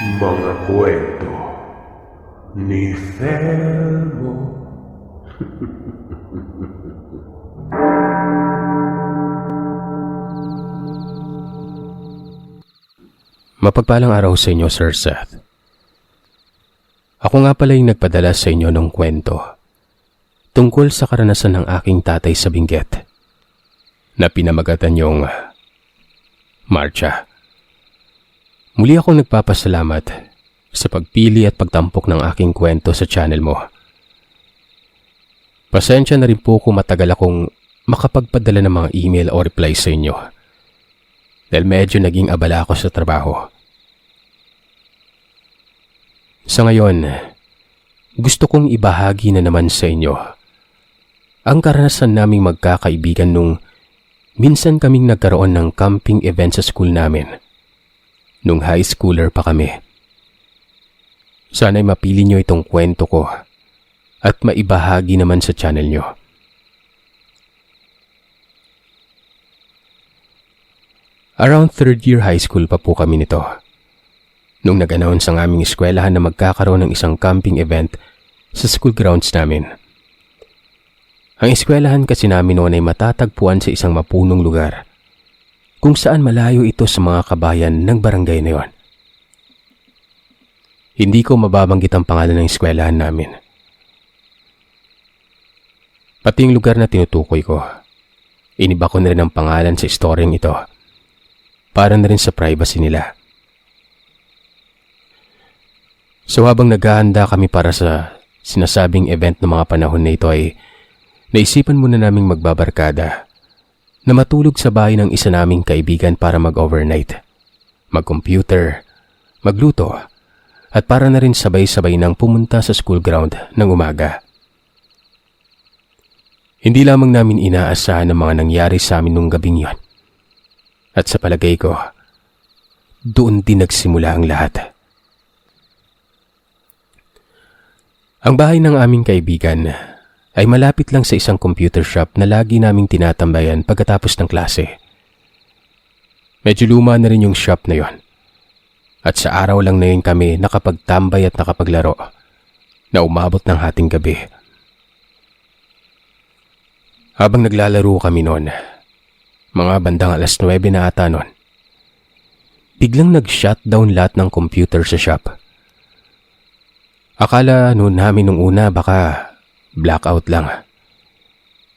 Mga kwento ni Felmo. Mapagpalang araw sa inyo, Sir Seth. Ako nga pala yung nagpadala sa inyo ng kwento tungkol sa karanasan ng aking tatay sa Benguet na pinamagatan yung Marcha. Muli akong nagpapasalamat sa pagpili at pagtampok ng aking kwento sa channel mo. Pasensya na rin po kung matagal akong makapagpadala ng mga email o reply sa inyo dahil medyo naging abala ako sa trabaho. Sa ngayon, gusto kong ibahagi na naman sa inyo ang karanasan naming magkakaibigan nung minsan kaming nagkaroon ng camping event sa school namin nung high schooler pa kami. Sana'y mapili nyo itong kwento ko at maibahagi naman sa channel nyo. Around third year high school pa po kami nito nung nag-announce ang aming eskwelahan na magkakaroon ng isang camping event sa school grounds namin. Ang eskwelahan kasi namin noon ay matatagpuan sa isang mapunong lugar kung saan malayo ito sa mga kabayan ng barangay na yon. Hindi ko mababanggit ang pangalan ng eskwelahan namin. Pati yung lugar na tinutukoy ko, iniba ko na rin ang pangalan sa istoryang ito para na rin sa privacy nila. So habang naghahanda kami para sa sinasabing event ng mga panahon na ito ay naisipan muna naming magbabarkada na matulog sa bahay ng isa naming kaibigan para mag-overnight, mag-computer, magluto, at para na rin sabay-sabay nang pumunta sa school ground ng umaga. Hindi lamang namin inaasahan ang mga nangyari sa amin nung gabing yon. At sa palagay ko, doon din nagsimula ang lahat. Ang bahay ng aming kaibigan ay malapit lang sa isang computer shop na lagi naming tinatambayan pagkatapos ng klase. Medyo luma na rin yung shop na yon. At sa araw lang na yun kami nakapagtambay at nakapaglaro na umabot ng hating gabi. Habang naglalaro kami noon, mga bandang 9:00 na ata noon, biglang nag-shutdown lahat ng computer sa shop. Akala noon namin nung una baka blackout lang.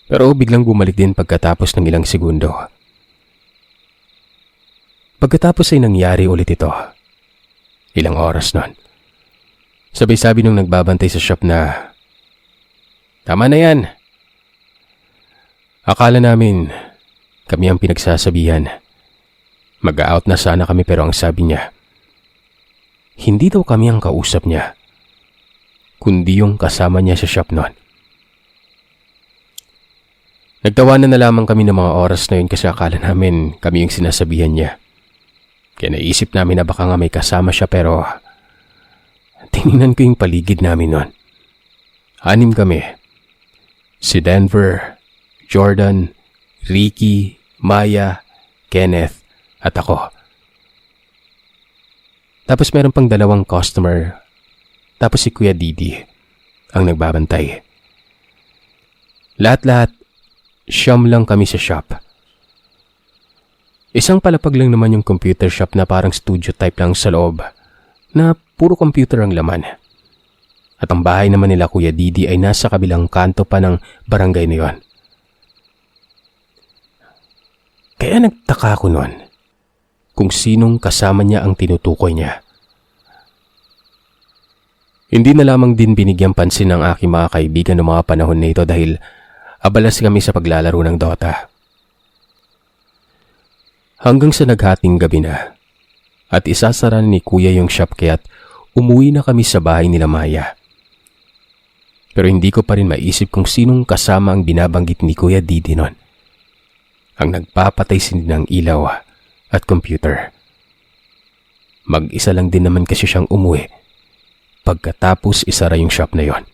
Pero biglang bumalik din pagkatapos ng ilang segundo. Pagkatapos ay nangyari ulit ito. Ilang oras nun. Sabay-sabi nung nagbabantay sa shop na, "Tama na yan." Akala namin kami ang pinagsasabihan. Mag-out na sana kami pero ang sabi niya, hindi daw kami ang kausap niya, kundi yung kasama niya sa shop noon. Nagtawanan na lamang kami ng mga oras na yun kasi akala namin kami yung sinasabihan niya. Kaya naisip namin na baka nga may kasama siya pero tingnan ko yung paligid namin noon. 6 kami. Si Denver, Jordan, Ricky, Maya, Kenneth, at ako. Tapos meron pang 2 customer. Tapos si Kuya Didi ang nagbabantay. Lahat-lahat, 9 lang kami sa shop. Isang palapag lang naman yung computer shop na parang studio type lang sa loob, na puro computer ang laman. At ang bahay naman nila Kuya Didi ay nasa kabilang kanto pa ng barangay na yon. Kaya nagtaka ako noon kung sinong kasama niya ang tinutukoy niya. Hindi na lamang din binigyang pansin ng aking mga kaibigan noong mga panahon na ito dahil abalas kami sa paglalaro ng Dota. Hanggang sa naghating gabi na at isasara ni Kuya yung shop kaya't umuwi na kami sa bahay nila Maya. Pero hindi ko pa rin maisip kung sinong kasama ang binabanggit ni Kuya Didi noon. Ang nagpapatay sin ng ilaw at computer. Mag-isa lang din naman kasi siyang umuwi pagkatapos isara yung shop na yon.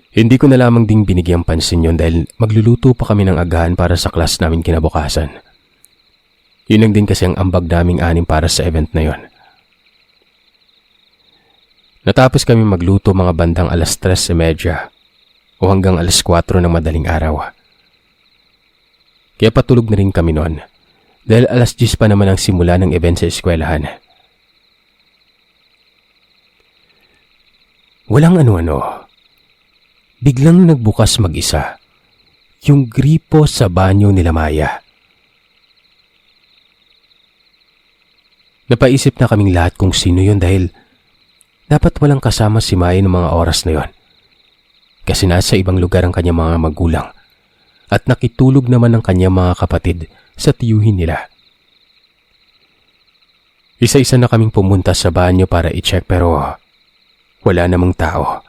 Hindi ko na lamang ding binigyang pansin yon dahil magluluto pa kami ng agahan para sa class namin kinabukasan. Yun lang din kasi ang ambag naming anim para sa event na yon. Natapos kami magluto mga bandang 3:30 o hanggang 4:00 ng madaling araw. Kaya patulog na rin kami noon dahil 10:00 pa naman ang simula ng event sa eskwelahan. Walang ano-ano. Biglang nagbukas mag-isa yung gripo sa banyo nila Maya. Napaisip na kaming lahat kung sino yun dahil dapat walang kasama si Maya ng mga oras na yon. Kasi nasa ibang lugar ang kanyang mga magulang at nakitulog naman ang kanyang mga kapatid sa tiyuhin nila. Isa-isa na kaming pumunta sa banyo para i-check pero wala namang tao.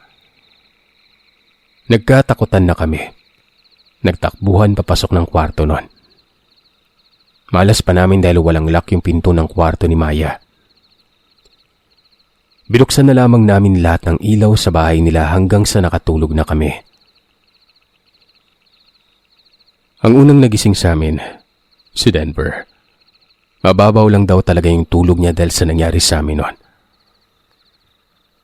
Nagkatakutan na kami. Nagtakbuhan papasok ng kwarto noon. Malas pa namin dahil walang lock yung pinto ng kwarto ni Maya. Binuksan na lamang namin lahat ng ilaw sa bahay nila hanggang sa nakatulog na kami. Ang unang nagising sa amin, si Denver. Mababaw lang daw talaga yung tulog niya dahil sa nangyari sa amin noon.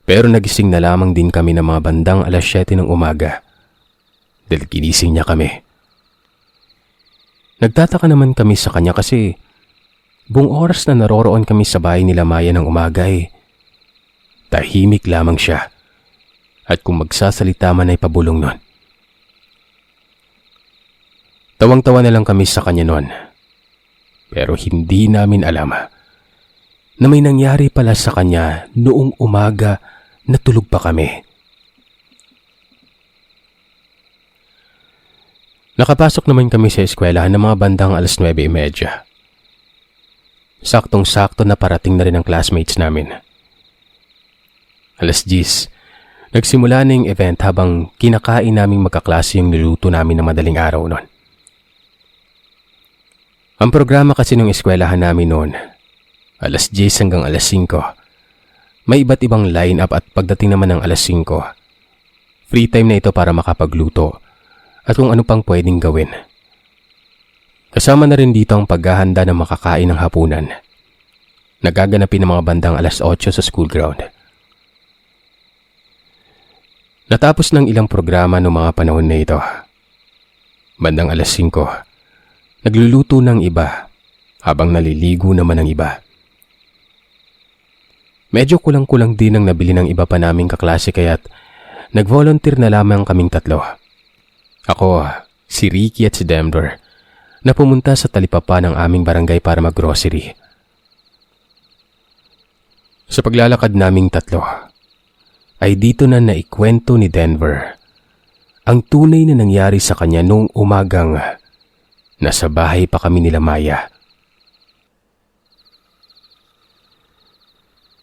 Pero nagising na lamang din kami ng mga bandang 7:00 ng umaga dahil ginising niya kami. Nagtataka naman kami sa kanya kasi buong oras na naroroon kami sa bahay nila Maya ng umaga tahimik lamang siya at kung magsasalita man ay pabulong nun. Tawang-tawa na lang kami sa kanya nun pero hindi namin alam na may nangyari pala sa kanya noong umaga na tulog pa kami. Nakapasok naman kami sa eskwelahan ng mga bandang 9:30. Saktong-sakto na parating na rin ang classmates namin. 10:00, nagsimula na yung event habang kinakain naming magkaklase yung niluto namin ng madaling araw noon. Ang programa kasi ng eskwelahan namin noon, 10:00 hanggang 5:00. May iba't ibang line-up at pagdating naman ng 5:00, free time na ito para makapagluto at kung ano pang pwedeng gawin. Kasama na rin dito ang paghahanda ng makakain ng hapunan. Nagaganapin ng mga bandang 8:00 sa school ground. Natapos ng ilang programa noong mga panahon na ito. Bandang 5:00, nagluluto ng iba habang naliligo naman ang iba. Medyo kulang-kulang din ang nabili ng iba pa naming kaklase kaya't nag-volunteer na lamang kaming 3. Ako, si Ricky at si Denver na pumunta sa talipapa ng aming barangay para mag-grocery. Sa paglalakad naming 3, ay dito na naikwento ni Denver ang tunay na nangyari sa kanya noong umagang nasa bahay pa kami nila Maya.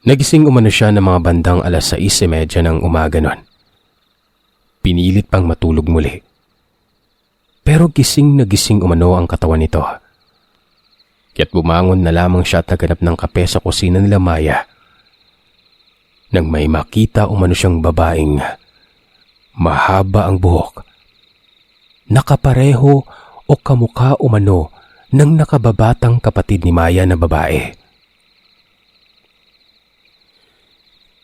Nagising umano siya ng mga bandang 6:30 ng umaga nun. Pinilit pang matulog muli. Pero gising na gising umano ang katawan nito. Kaya't bumangon na lamang siya at naghanap ng kape sa kusina nila Maya. Nang may makita umano siyang babaeng mahaba ang buhok. Nakapareho o kamukha umano ng nakababatang kapatid ni Maya na babae.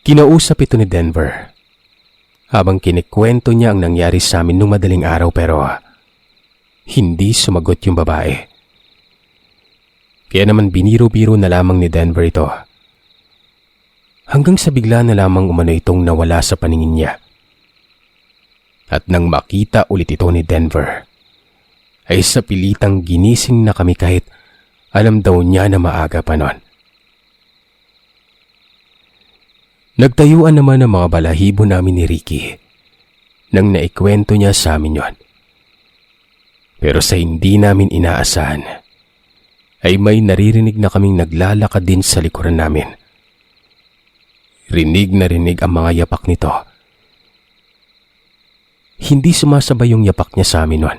Kinausap ito ni Denver habang kinikwento niya ang nangyari sa amin nung madaling araw pero hindi sumagot yung babae. Kaya naman biniro-biro na lamang ni Denver ito. Hanggang sa bigla na lamang umano itong nawala sa paningin niya. At nang makita ulit ito ni Denver, ay sa pilitang ginising na kami kahit alam daw niya na maaga pa nun. Nagtayuan naman ang mga balahibo namin ni Ricky nang naikwento niya sa amin yon. Pero sa hindi namin inaasahan, ay may naririnig na kaming naglalakad din sa likuran namin. Rinig na rinig ang mga yapak nito. Hindi sumasabay yung yapak niya sa amin nun.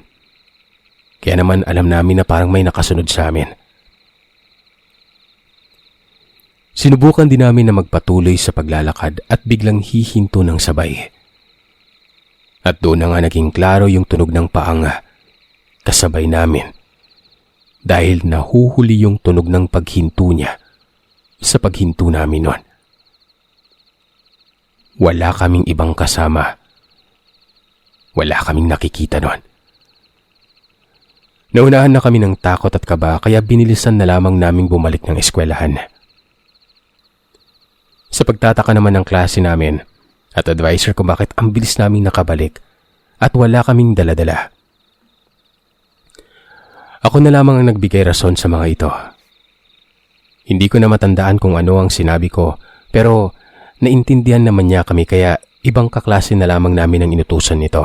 Kaya naman alam namin na parang may nakasunod sa amin. Sinubukan din namin na magpatuloy sa paglalakad at biglang hihinto ng sabay. At doon na nga naging klaro yung tunog ng paang kasabay namin. dahil nahuhuli yung tunog ng paghinto niya sa paghinto namin nun. Wala kaming ibang kasama. Wala kaming nakikita nun. Naunahan na kami ng takot at kaba kaya binilisan na lamang naming bumalik ng eskwelahan. Sa pagtataka naman ng klase namin at advisor kung bakit ang bilis naming nakabalik at wala kaming daladala. Ako na lamang ang nagbigay rason sa mga ito. Hindi ko na matandaan kung ano ang sinabi ko pero naintindihan naman niya kami kaya ibang kaklase na lamang namin ang inutusan nito.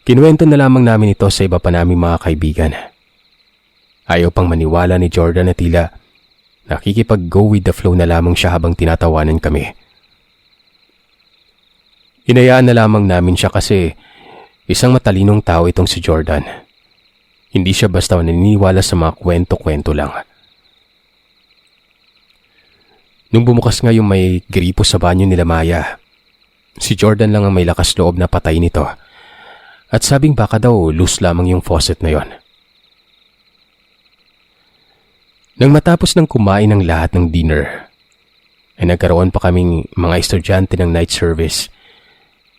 Kinuwento na lamang namin ito sa iba pa naming mga kaibigan. Ayaw pang maniwala ni Jordan na tila nakikipag-go with the flow na lamang siya habang tinatawanan kami. Hinayaan na lamang namin siya kasi isang matalinong tao itong si Jordan. Hindi siya basta naniniwala sa mga kwento-kwento lang. Nung bumukas nga yung may gripo sa banyo nila Maya, si Jordan lang ang may lakas loob na patay nito. At sabing baka daw loose lamang yung faucet na yon. Nang matapos ng kumain ng lahat ng dinner, ay nagkaroon pa kaming mga estudyante ng night service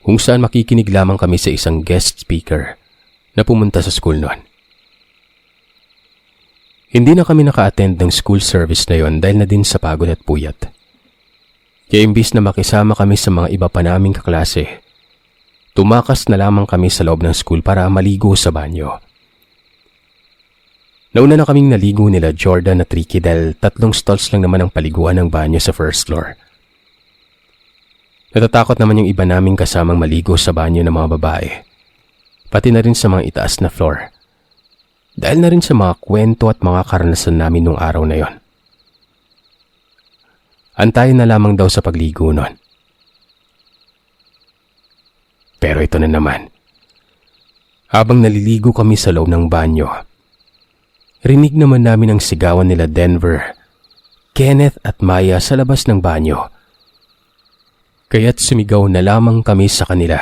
kung saan makikinig lamang kami sa isang guest speaker na pumunta sa school noon. Hindi na kami naka-attend ng school service na yon dahil na din sa pagod at puyat. Kaya imbis na makisama kami sa mga iba pa naming kaklase, tumakas na lamang kami sa loob ng school para maligo sa banyo. Nauna na kaming naligo nila Jordan at Ricky dahil 3 stalls lang naman ang paliguan ng banyo sa first floor. Natatakot naman yung iba naming kasamang maligo sa banyo ng mga babae, pati na rin sa mga itaas na floor. Dahil na rin sa mga kwento at mga karanasan namin nung araw na yon. Antayin na lamang daw sa pagligo nun. Pero ito na naman. Habang naliligo kami sa loob ng banyo, rinig naman namin ang sigawan nila Denver, Kenneth at Maya sa labas ng banyo. Kaya't sumigaw na lamang kami sa kanila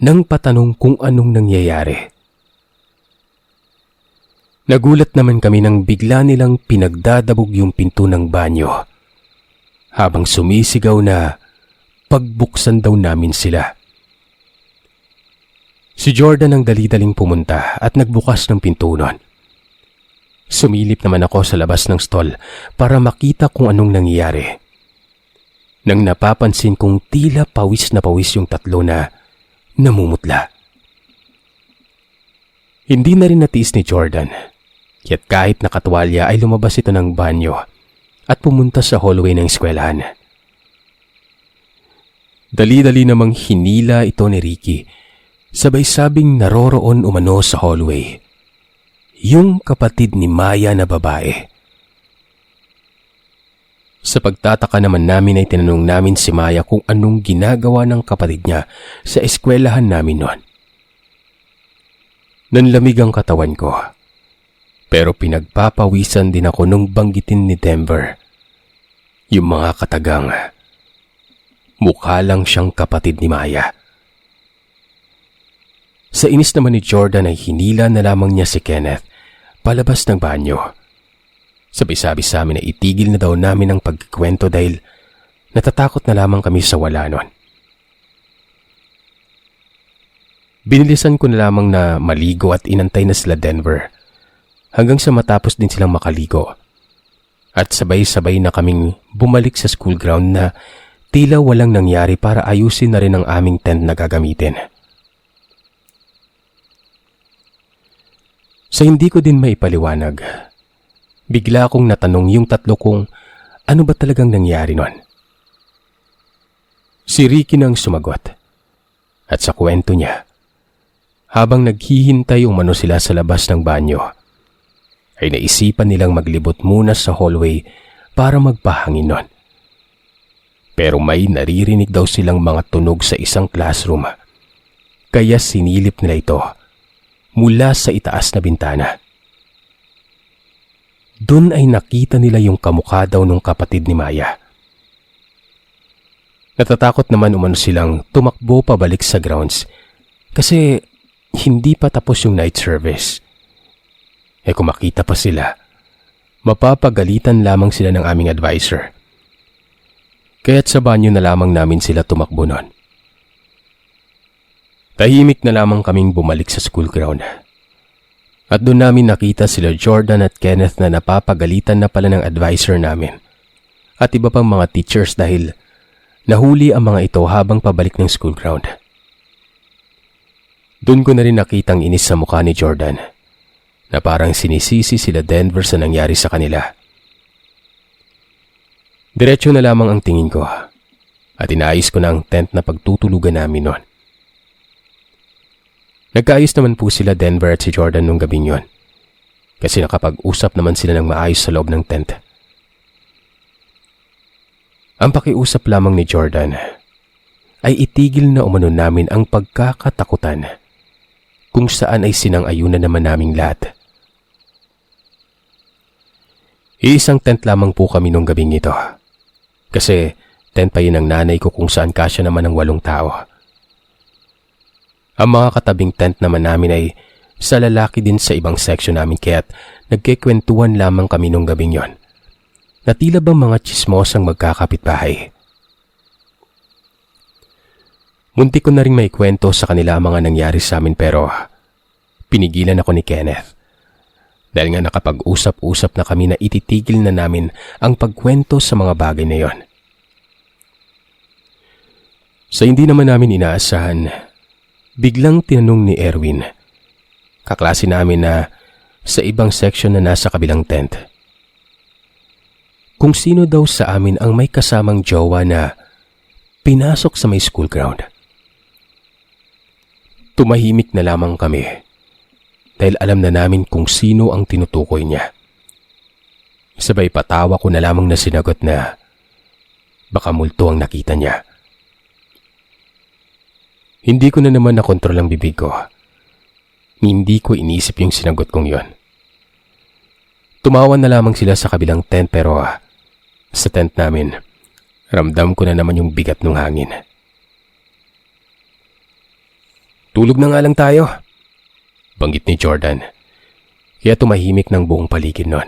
nang patanong kung anong nangyayari. Nagulat naman kami nang bigla nilang pinagdadabog yung pinto ng banyo habang sumisigaw na pagbuksan daw namin sila. Si Jordan ang dali-daling pumunta at nagbukas ng pinto nun. Sumilip naman ako sa labas ng stall para makita kung anong nangyayari. Nang napapansin kong tila pawis na pawis yung tatlo na namumutla. Hindi na rin natiis ni Jordan, kaya't kahit nakatwalya ay lumabas ito ng banyo at pumunta sa hallway ng eskwelahan. Dali-dali namang hinila ito ni Ricky. Sabay sabing naroroon umano sa hallway yung kapatid ni Maya na babae. Sa pagtataka naman namin ay tinanong namin si Maya kung anong ginagawa ng kapatid niya sa eskwelahan namin noon. Nanlamig ang katawan ko, pero pinagpapawisan din ako nung banggitin ni Denver yung mga katagang mukha lang siyang kapatid ni Maya. Sa inis naman ni Jordan ay hinila na lamang niya si Kenneth palabas ng banyo. Sabi-sabi sa amin na itigil na daw namin ang pagkikwento dahil natatakot na lamang kami sa wala nun. Binilisan ko na lamang na maligo at inantay na sila Denver hanggang sa matapos din silang makaligo. At sabay-sabay na kaming bumalik sa school ground na tila walang nangyari para ayusin na rin ang aming tent na gagamitin. Sa hindi ko din maipaliwanag, bigla akong natanong yung tatlo kung ano ba talagang nangyari nun. Si Ricky nang sumagot. At sa kwento niya, habang naghihintay umano sila sa labas ng banyo, ay naisipan nilang maglibot muna sa hallway para magpahangin nun. Pero may naririnig daw silang mga tunog sa isang classroom, kaya sinilip nila ito mula sa itaas na bintana. Doon ay nakita nila yung kamukha daw ng kapatid ni Maya. Natatakot naman umano silang tumakbo pabalik sa grounds kasi hindi pa tapos yung night service. Kung makita pa sila, mapapagalitan lamang sila ng aming advisor. Kaya't sa banyo na lamang namin sila tumakbo nun. Tahimik na lamang kaming bumalik sa school ground. At doon namin nakita sila Jordan at Kenneth na napapagalitan na pala ng advisor namin at iba pang mga teachers dahil nahuli ang mga ito habang pabalik ng school ground. Doon ko na rin nakitang inis sa mukha ni Jordan na parang sinisisi sila Denver sa nangyari sa kanila. Diretso na lamang ang tingin ko at inaayos ko na ang tent na pagtutulugan namin noon. Nagkaayos naman po sila Denver at si Jordan nung gabing yon kasi nakapag-usap naman sila ng maayos sa loob ng tent. Ang pakiusap lamang ni Jordan ay itigil na umano namin ang pagkakatakutan kung saan ay sinang-ayunan naman naming lahat. Iisang tent lamang po kami nung gabing ito kasi tent pa yun ng nanay ko kung saan kasya naman ang 8 tao. Ang mga katabing tent naman namin ay sa lalaki din sa ibang section namin kaya't nagkikwentuhan lamang kami nung gabing yon na tila bang mga tsismosang magkakapitbahay. Muntik ko na rin maikwento sa kanila ang mga nangyari sa amin pero pinigilan ako ni Kenneth dahil nga nakapag-usap-usap na kami na ititigil na namin ang pagkwento sa mga bagay na yon. Sa hindi naman namin inaasahan, biglang tinanong ni Erwin, kaklase namin na sa ibang section na nasa kabilang tent, kung sino daw sa amin ang may kasamang jowa na pinasok sa may school ground. Tumahimik na lamang kami dahil alam na namin kung sino ang tinutukoy niya. Sabay patawa ko na lamang na sinagot na baka multo ang nakita niya. Hindi ko na naman nakontrol ang bibig ko. Hindi ko inisip yung sinagot kong yon. Tumawa na lamang sila sa kabilang tent pero sa tent namin, ramdam ko na naman yung bigat ng hangin. Tulog na nga lang tayo, banggit ni Jordan. Kaya tumahimik ng buong paligid nun.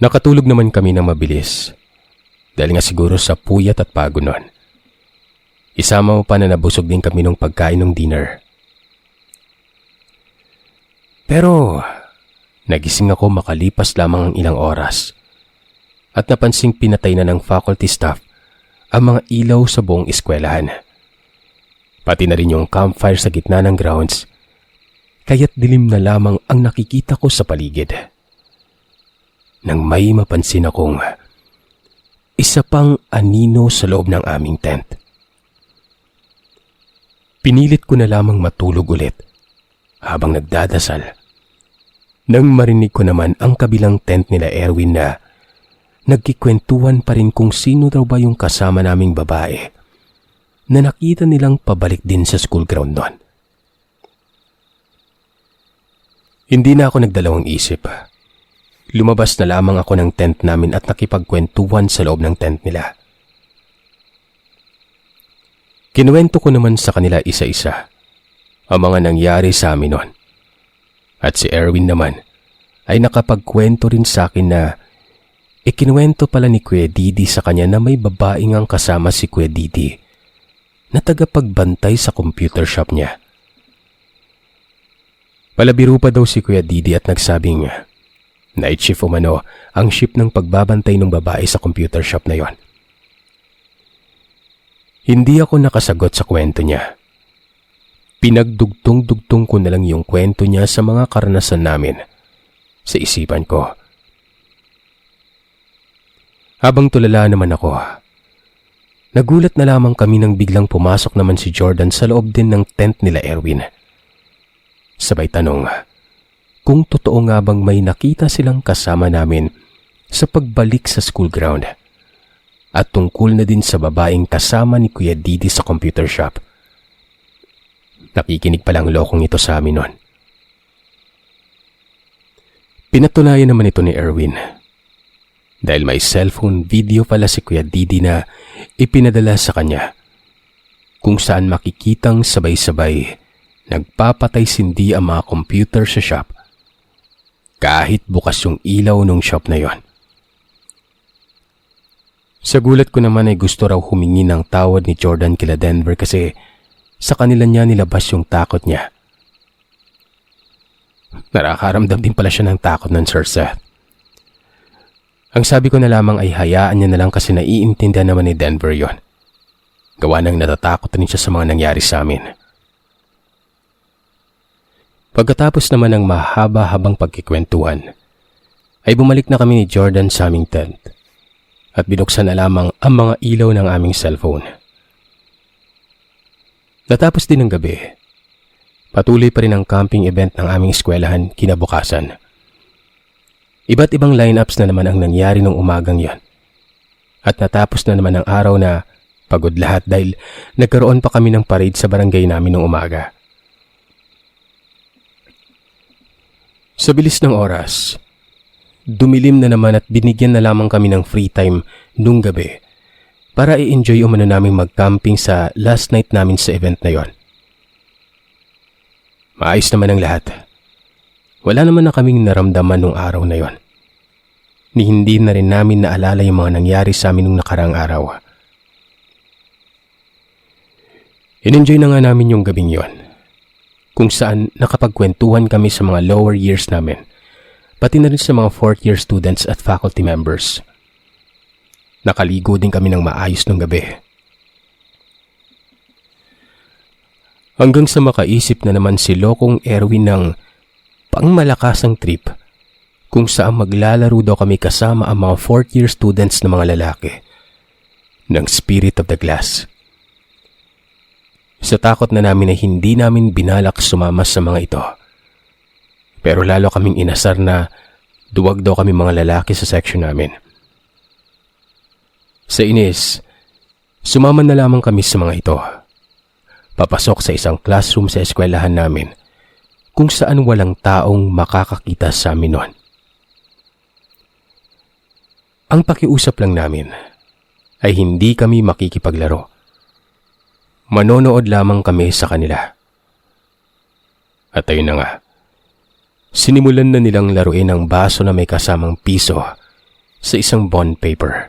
Nakatulog naman kami ng mabilis dahil nga siguro sa puyat at pagod nun. Isama mo pa na nabusog din kami nung pagkain ng dinner. Pero nagising ako makalipas lamang ang ilang oras at napansing pinatay na ng faculty staff ang mga ilaw sa buong eskwelahan. Pati na rin yung campfire sa gitna ng grounds, kaya't dilim na lamang ang nakikita ko sa paligid. Nang may mapansin akong isa pang anino sa loob ng aming tent. Pinilit ko na lamang matulog ulit habang nagdadasal. Nang marinig ko naman ang kabilang tent nila Erwin na nagkikwentuhan pa rin kung sino daw ba yung kasama naming babae na nakita nilang pabalik din sa school ground doon. Hindi na ako nagdalawang isip. Lumabas na lamang ako ng tent namin at nakipagkwentuhan sa loob ng tent nila. Kinuwento ko naman sa kanila isa-isa ang mga nangyari sa amin noon. At si Erwin naman ay nakapagkwento rin sa akin na ikinuwento pala ni Kuya Didi sa kanya na may babaeng ang kasama si Kuya Didi na tagapagbantay sa computer shop niya. Palabiro pa daw si Kuya Didi at nagsabing night shift umano ang shift ng pagbabantay ng babae sa computer shop na yon. Hindi ako nakasagot sa kwento niya. Pinagdugtong-dugtong ko na lang yung kwento niya sa mga karanasan namin sa isipan ko. Habang tulala naman ako, nagulat na lamang kami nang biglang pumasok naman si Jordan sa loob din ng tent nila Erwin. Sabay tanong kung totoo nga bang may nakita silang kasama namin sa pagbalik sa school ground. At tungkol na din sa babaeng kasama ni Kuya Didi sa computer shop. Nakikinig pala ang lokong ito sa amin nun. Pinatunayan naman ito ni Erwin. Dahil may cellphone video pala si Kuya Didi na ipinadala sa kanya. kung saan makikitang sabay-sabay nagpapatay sindi ang mga computer sa shop kahit bukas yung ilaw ng shop na yon. Sa gulat ko naman ay gusto raw humingi ng tawad ni Jordan kila Denver kasi sa kanila niya nilabas yung takot niya. Nakakaramdam din pala siya ng takot ng Sir Seth. Ang sabi ko na lamang ay hayaan niya na lang kasi naiintindihan naman ni Denver yon. Gawa nang natatakot rin siya sa mga nangyari sa amin. Pagkatapos naman ng mahaba-habang pagkikwentuhan, ay bumalik na kami ni Jordan sa aming tent at binuksan na lamang ang mga ilaw ng aming cellphone. Natapos din ang gabi, patuloy pa rin ang camping event ng aming eskwelahan kinabukasan. Iba't ibang lineups na naman ang nangyari nung umagang yon. At natapos na naman ang araw na pagod lahat dahil nagkaroon pa kami ng parade sa barangay namin nung umaga. Sa bilis ng oras, dumilim na naman at binigyan na lamang kami ng free time nung gabi para i-enjoy umano naming mag-camping sa last night namin sa event na yon. Maayos naman ang lahat. Wala naman na kaming naramdaman nung araw na yon. Ni hindi na rin namin naalala yung mga nangyari sa amin nung nakaraang araw. In-enjoy na nga namin yung gabing yon, kung saan nakapagkwentuhan kami sa mga lower years namin, pati na rin sa mga fourth year students at faculty members. Nakaligo din kami ng maayos nung gabi. Hanggang sa makaisip na naman si Lokong Erwin ng pangmalakasang trip kung saan maglalaro daw kami kasama ang mga fourth year students na mga lalaki ng Spirit of the Glass. Sa takot na namin ay hindi namin binalak sumama sa mga ito. Pero lalo kaming inasar na duwag daw kami mga lalaki sa section namin. Sa inis, sumama na lamang kami sa mga ito. Papasok sa isang classroom sa eskwelahan namin kung saan walang taong makakakita sa amin noon. Ang pakiusap lang namin ay hindi kami makikipaglaro. Manonood lamang kami sa kanila. At ayun na nga, sinimulan na nilang laruin ang baso na may kasamang piso sa isang bond paper.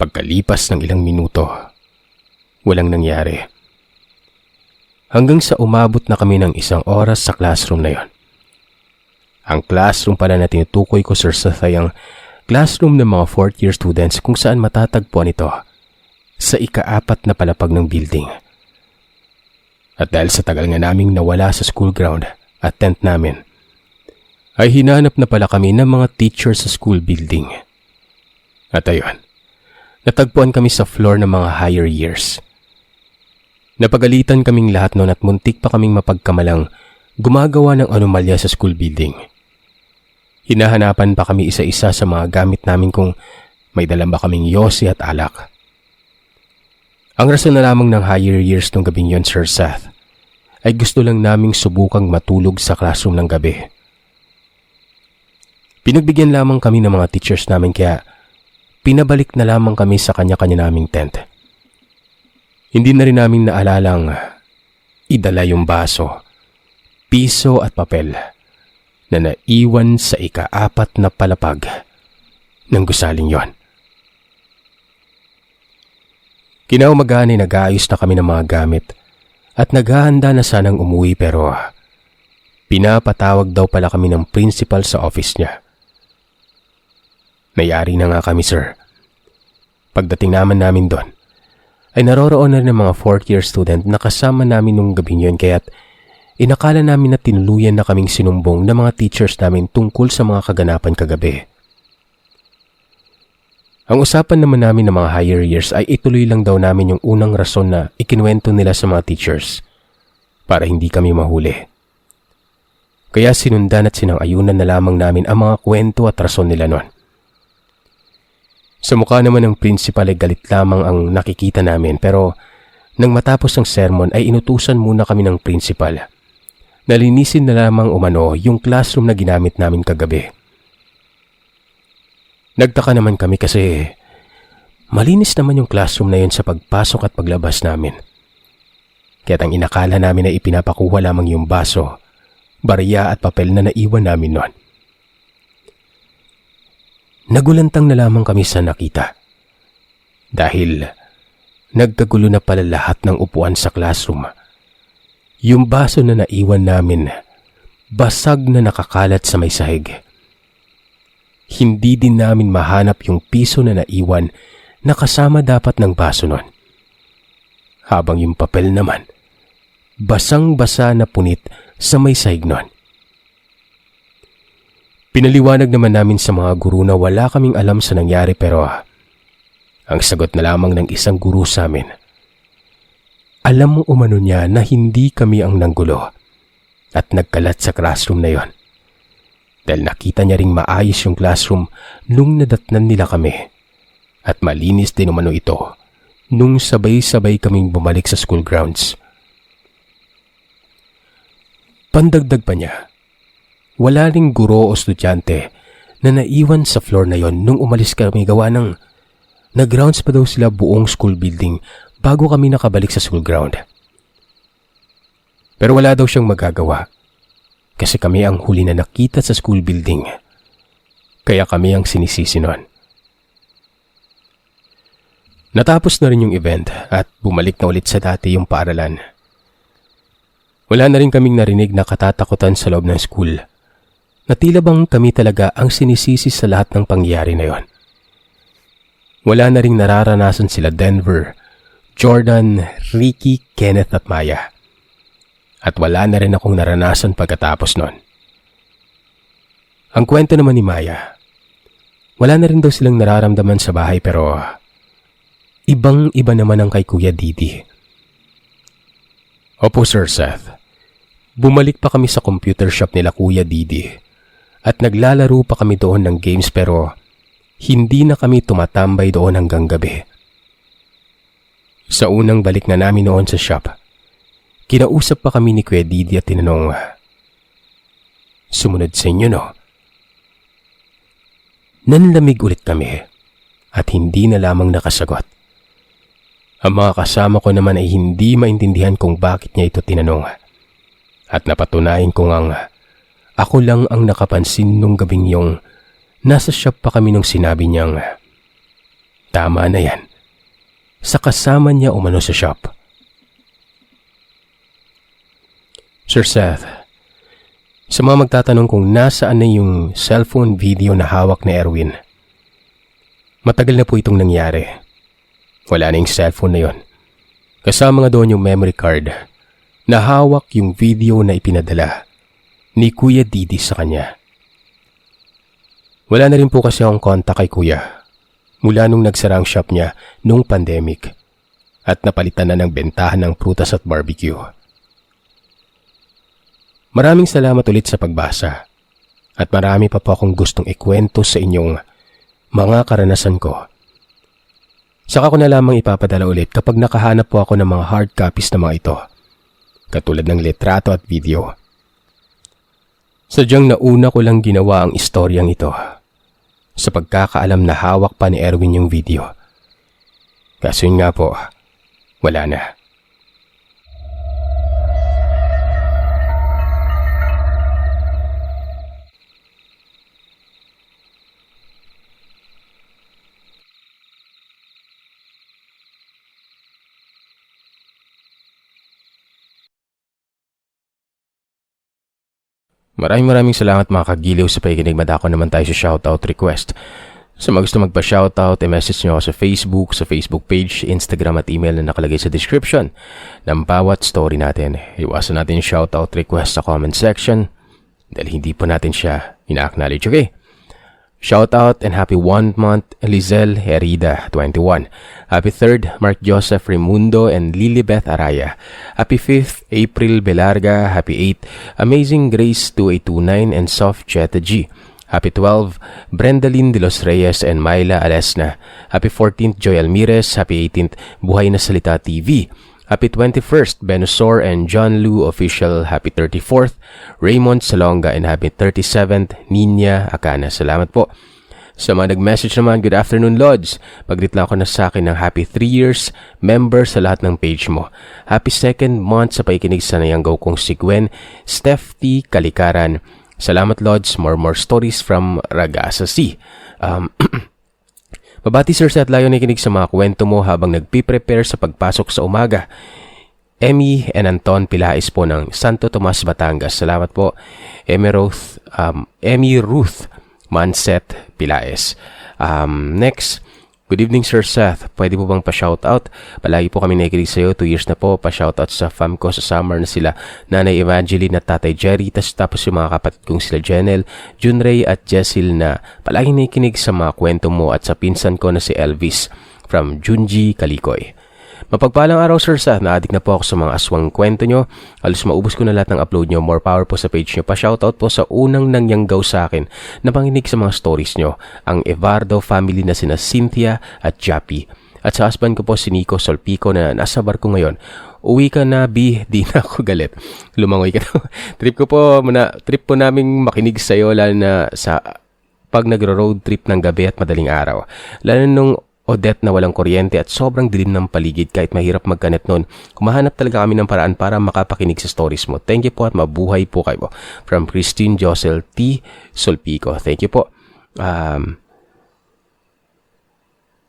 Pagkalipas ng ilang minuto, walang nangyari. Hanggang sa umabot na kami ng 1 oras sa classroom na yon. Ang classroom pala na tinutukoy ko, Sir Seth, ay ang classroom ng mga fourth year students kung saan matatagpuan ito sa ika-4 na palapag ng building. At dahil sa tagal nga naming nawala sa school ground at tent namin, ay hinanap na pala kami ng mga teachers sa school building. At ayun, natagpuan kami sa floor ng mga higher years. Napagalitan kaming lahat noon at muntik pa kaming mapagkamalang gumagawa ng anomalya sa school building. Hinahanapan pa kami isa-isa sa mga gamit namin kung may dala ba kaming yosi at alak. Ang rason na lamang ng higher years nung gabing yon, Sir Seth, ay gusto lang naming subukang matulog sa classroom ng gabi. Pinagbigyan lamang kami ng mga teachers namin kaya pinabalik na lamang kami sa kanya-kanya naming tent. Hindi na rin namin naalalang idala yung baso, piso at papel na naiwan sa ika-4 na palapag ng gusaling yon. Kinaumagahan ay nag-aayos na kami ng mga gamit at naghahanda na sanang umuwi pero pinapatawag daw pala kami ng principal sa office niya. Nayari na nga kami, sir. Pagdating namin doon, ay naroroon na rin ng mga fourth year student na kasama namin nung gabi yun kaya't inakala namin na tinuluyan na kaming sinumbong ng mga teachers namin tungkol sa mga kaganapan kagabi. Ang usapan naman namin ng mga higher years ay ituloy lang daw namin yung unang rason na ikinuwento nila sa mga teachers para hindi kami mahuli. Kaya sinundan at sinang-ayunan na lamang namin ang mga kwento at rason nila noon. Sa mukha naman ng principal ay galit lamang ang nakikita namin pero nang matapos ang sermon ay inutusan muna kami ng principal. Nalinisin na lamang umano yung classroom na ginamit namin kagabi. Nagtaka naman kami kasi Malinis naman yung classroom na yun sa pagpasok at paglabas namin. Kaya't ang inakala namin ay ipinapakuha lamang yung baso, barya at papel na naiwan namin noon. Nagulantang na lamang kami sa nakita. Dahil nagkagulo na pala lahat ng upuan sa classroom. Yung baso na naiwan namin, basag na nakakalat sa may sahig. Hindi din namin mahanap yung piso na naiwan na kasama dapat ng baso nun. Habang yung papel naman, basang-basa na punit sa may sahig nun. Pinaliwanag naman namin sa mga guro na wala kaming alam sa nangyari pero ang sagot na lamang ng isang guro sa amin, alam mo umano niya na hindi kami ang nanggulo at nagkalat sa classroom na yon. Dahil nakita niya ring maayos yung classroom nung nadatnan nila kami at malinis din umano ito nung sabay-sabay kaming bumalik sa school grounds. Pandagdag pa niya, wala ring guro o estudyante na naiwan sa floor na yon nung umalis kami gawa ng nag-rounds pa daw sila buong school building bago kami nakabalik sa school ground. Pero wala daw siyang magagawa kasi kami ang huli na nakita sa school building. Kaya kami ang sinisisi nun. Natapos na rin yung event at bumalik na ulit sa dati yung paaralan. Wala na rin kaming narinig na katatakutan sa loob ng school. Na tila bang kami talaga ang sinisisi sa lahat ng pangyayari na yon. Wala na ring nararanasan sila Denver, Jordan, Ricky, Kenneth at Maya. At wala na rin akong naranasan pagkatapos nun. Ang kwento naman ni Maya, wala na rin daw silang nararamdaman sa bahay pero ibang-iba naman ang kay Kuya Didi. Opo Sir Seth, bumalik pa kami sa computer shop nila Kuya Didi at naglalaro pa kami doon ng games pero hindi na kami tumatambay doon hanggang gabi. Sa unang balik na namin noon sa shop, kinausap pa kami ni Kuya Didi at tinanong, sumunod sa inyo no? Nanlamig ulit kami at hindi na lamang nakasagot. Ang mga kasama ko naman ay hindi maintindihan kung bakit niya ito tinanong at napatunayan ko ngang ako lang ang nakapansin nung gabing yung nasa shop pa kami nung sinabi niyang tama na yan. Sa kasama niya umano sa shop. Sir Seth, sa mga magtatanong kung nasaan na yung cellphone video na hawak ni Erwin, matagal na po itong nangyari. Wala na yung cellphone na yon. Kasama nga doon yung memory card na hawak yung video na ipinadala ni Kuya Didi sa kanya. Wala na rin po kasi akong kontak kay Kuya mula nung nagsara ang shop niya nung pandemic at napalitan na ng bentahan ng prutas at barbecue. Maraming salamat ulit sa pagbasa at marami pa po akong gustong ikwento sa inyong mga karanasan ko. Saka ko na lamang ipapadala ulit kapag nakahanap po ako ng mga hard copies na mga ito, katulad ng litrato at video. Sadyang nauna ko lang ginawa ang istoryang ito sa pagkakaalam na hawak pa ni Erwin yung video. Kaso yun nga po, wala na. Maraming salamat mga kagiliw sa pakikinig. Madako naman tayo sa shoutout request. Sa mga gusto magpa-shoutout, i-message nyo ako sa Facebook page, Instagram at email na nakalagay sa description ng bawat story natin. Iwasan natin yung shoutout request sa comment section dahil hindi po natin siya ina-acknowledge. Okay? Shoutout and happy 1 month Lizelle Herida, 21. Happy 3rd Mark Joseph Raimundo and Lilibeth Araya. Happy 5th April Belarga. Happy 8th Amazing Grace 2829 and Soft Cheta G. Happy 12 Brendalyn De Los Reyes and Myla Alesna. Happy 14th Joy Almirez. Happy 18th Buhay na Salita TV. Happy 21st Benosor and John Lu Official. Happy 34th Raymond Salonga and happy 37th Nina Akana. Salamat po. Sa mga nag-message naman, good afternoon, Lods. Pag-greet lang ako na sa akin ng happy 3 years member sa lahat ng page mo. Happy 2nd month sa pakikinig sa nayanggaw kong si Gwen, Steph T. Kalikaran. Salamat, Lods. More stories from Ragasa C. Babati, Sir Seth, layo nakikinig sa mga kwento mo habang nagpiprepare sa pagpasok sa umaga. Emmy and Anton Pilais po ng Santo Tomas, Batangas. Salamat po. Emmy Ruth Manset Pilais. Next, good evening, Sir Seth. Pwede po bang pa-shoutout? Palagi po kami nakikinig sa iyo. 2 years na po. Pa-shoutout sa fam ko sa summer na sila Nanay Evangeline at Tatay Jerry. Tapos yung mga kapatid kong sila Jenel, Junray at Jessil na palagi nakikinig sa mga kwento mo at sa pinsan ko na si Elvis from Junji, Kalikoy. Mapagpalang araw, Sir Seth. Na-addict na po ako sa mga aswang kwento nyo. Halos maubos ko na lahat ng upload nyo. More power po sa page nyo. Pa-shoutout po sa unang nangyanggaw sa akin na panginig sa mga stories nyo. Ang Evardo family na sina Cynthia at Jappy. At sa husband ko po si Nico Solpico na nasa bar ko ngayon. Uwi ka na, B. Di na ako galit. Lumangoy ka na. Trip po naming makinig sa iyo lalo na sa pag nagro-road trip ng gabi at madaling araw. Lalo nung Odette na walang kuryente at sobrang dilim ng paligid kahit mahirap magkanet noon. Kumahanap talaga kami ng paraan para makapakinig sa stories mo. Thank you po at mabuhay po kayo. From Christine Josel T. Solpico. Thank you po.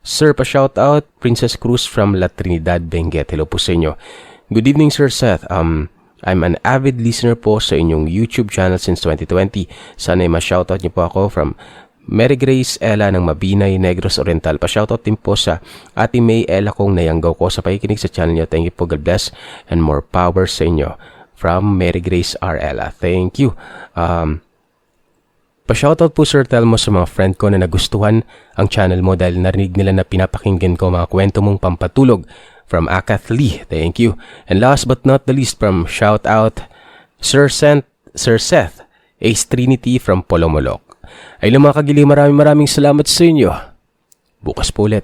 Sir, pa-shoutout, Princess Cruz from La Trinidad, Benguet. Hello po sa inyo. Good evening, Sir Seth. I'm an avid listener po sa inyong YouTube channel since 2020. Sana ay ma-shoutout niyo po ako from Mary Grace Ella ng Mabinay, Negros Oriental. Pa-shoutout din po sa Ate May Ella kong nayanggaw ko sa pakikinig sa channel niyo. Thank you po. God bless and more power sa inyo. From Mary Grace R. Ella. Thank you. Pa-shoutout po, Sir Telmo, sa mga friend ko na nagustuhan ang channel mo dahil narinig nila na pinapakinggan ko mga kwento mong pampatulog. From Akath Lee. Thank you. And last but not the least, from shoutout Sir Seth Ace Trinity from Polomolok. Ay mga kagili, maraming salamat sa inyo. Bukas po ulit.